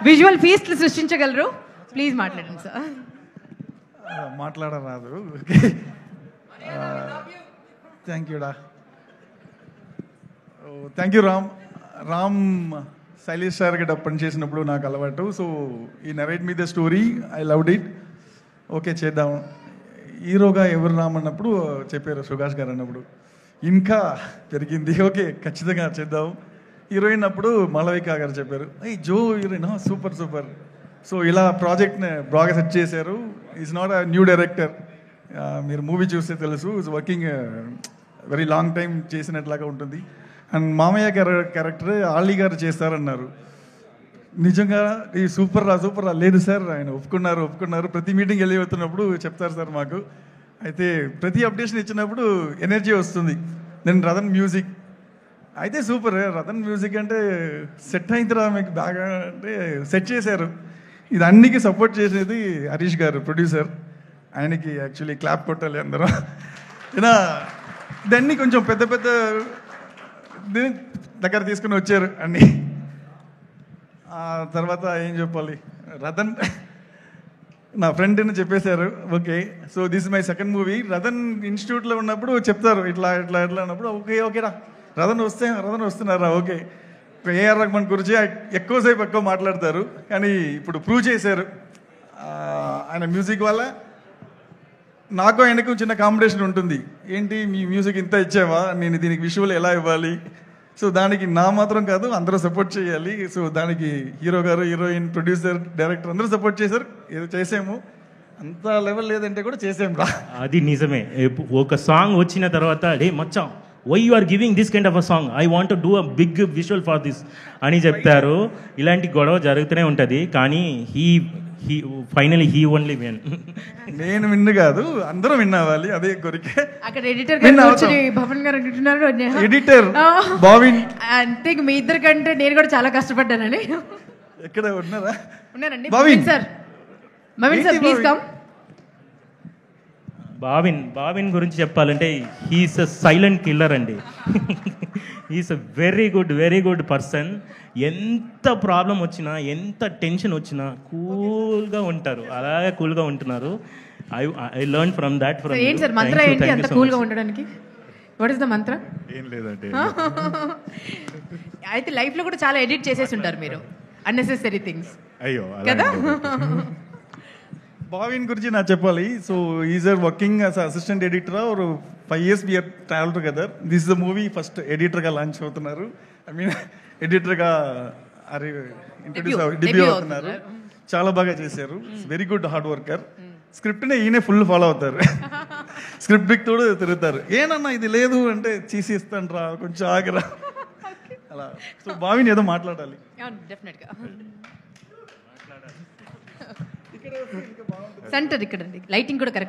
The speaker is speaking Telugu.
విజువల్ ఫీస్ట్లు సృష్టించగలరు. ప్లీజ్ మాట్లాడండి సార్. మాట్లాడరాదు. థ్యాంక్ యూడా. Thank you Ram Shailesh sir గట్ట పనిచేసినప్పుడు నాకు అలవాటు. సో ఈ narrate me the story, I loved it. Okay చేద్దాం. హీరోగా ఎవరు రామన్నప్పుడు చెప్పారు సుభాష్ గారు అన్నప్పుడు ఇంకా పెరిగింది. ఓకే ఖచ్చితంగా చేద్దాం. హీరోయిన్ అప్పుడు మాలవిక గారు చెప్పారు, జో హీరోయిన్ సూపర్ సూపర్. సో ఇలా ప్రాజెక్ట్ని బాగా సెట్ చేశారు. Is not a new director. మీరు మూవీ చూస్తే తెలుసు, is working very long time చేసినట్లాగా ఉంటుంది. అండ్ మామయ్య క్యారెక్టర్ ఆలీ గారు చేస్తారన్నారు. నిజంగా ఈ సూపర్ రా లేదు సార్, ఆయన ఒప్పుకున్నారు. ప్రతి మీటింగ్ వెళ్ళి వెళ్తున్నప్పుడు చెప్తారు సార్ మాకు. అయితే ప్రతి అప్డేషన్ ఇచ్చినప్పుడు ఎనర్జీ వస్తుంది. నేను రతన్ మ్యూజిక్ అయితే సూపర్. రతన్ మ్యూజిక్ అంటే సెట్ అయిందిరా మీకు బాగా అంటే సెట్ చేశారు. ఇది అన్నికి సపోర్ట్ చేసేది హరీష్ గారు ప్రొడ్యూసర్. ఆయనకి యాక్చువల్లీ క్లాప్ కొట్టాలి అందరూ. ఇలా ఇదన్నీ కొంచెం పెద్ద దగ్గర తీసుకుని వచ్చారు అన్నీ. తర్వాత ఏం చెప్పాలి, రతన్ నా ఫ్రెండ్ అని చెప్పేశారు. Okay so this my second movie. Ratan ఇన్స్టిట్యూట్లో ఉన్నప్పుడు చెప్తారు ఇట్లా అన్నప్పుడు ఓకేరా రతన్ వస్తున్నారా. ఓకే ఏఆర్ రెహమాన్ గురించి ఎక్కువ మాట్లాడతారు, కానీ ఇప్పుడు ప్రూవ్ చేశారు. ఆయన మ్యూజిక్ వల్ల నాకు ఆయనకు చిన్న కాంపిటీషన్ ఉంటుంది. ఏంటి మీ మ్యూజిక్ ఇంత ఇచ్చావా, నేను దీనికి విజువల్ ఎలా ఇవ్వాలి. సో దానికి నా మాత్రం కాదు, అందరూ సపోర్ట్ చేయాలి. సో దానికి హీరో గారు, హీరోయిన్, ప్రొడ్యూసర్, డైరెక్టర్ అందరూ సపోర్ట్ చేశారు. ఏదో చేసాము, అంత లెవెల్ లేదంటే కూడా చేసాము రా. అది నిజమే. ఒక సాంగ్ వచ్చిన తర్వాత డే మచ్చా why you are giving this kind of a song, I want to do a big visual for this అని చెప్తారు. ఇలాంటి గొడవ జరుగుతూనే ఉంటుంది, కానీ ఫైనలీ హీ ఓన్లీ విన్. నేను విన్ కాదు, అందరూ విన్ అవ్వాలి, అదే కోరిక. అక్కడ ఎడిటర్ గారు భవన్ గారు అంటున్నారు, ఎడిటర్ బావిన్ అంతే. మీ ఇద్దరు కంటే నేను కూడా చాలా కష్టపడ్డానండి. ఎక్కడ ఉన్నారండి బావిన్ సార్ ప్లీజ్ కమ్. బావిన్ గురించి చెప్పాలంటే హీస్ అ సైలెంట్ కిల్లర్ అండి. He's a very good person. ఎంత ప్రాబ్లం వచ్చినా, ఎంత టెన్షన్ వచ్చినా కూల్గా ఉంటారు, అలాగే కూల్గా ఉంటున్నారు. I learn from that. ఏంటి సార్ మంత్ర ఏంటి అంత కూల్గా ఉండడానికి? వాట్ ఇస్ ద మంత్ర? ఏం లేదండి. అయితే లైఫ్లో కూడా చాలా ఎడిట్ చేసేసి ఉంటారు మీరు, అన్నెసెసరీ థింగ్స్. అయ్యో కదా. బావిన్ గురించి నాకు చెప్పాలి. So is are working as assistant editor are 5 years we have traveled together. This is the movie first ఎడిటర్గా లాంచ్ అవుతున్నారు. ఐ మీన్ ఎడిటర్గా డెబ్యూ అవుతున్నారు. చాలా బాగా చేశారు. Very good hard worker. స్క్రిప్ట్నే ఈయనే ఫుల్ ఫాలో అవుతారు. స్క్రిప్ట్ తోడు తిరుగుతారు. ఏనన్నా ఇది లేదు అంటే చేసి ఇస్తాను రా, కొంచెం ఆగరా అలా. సో బావిన్ ఏదో మాట్లాడాలి. సెంటర్ ఇక్కడ లైటింగ్ కూడా కరెక్ట్.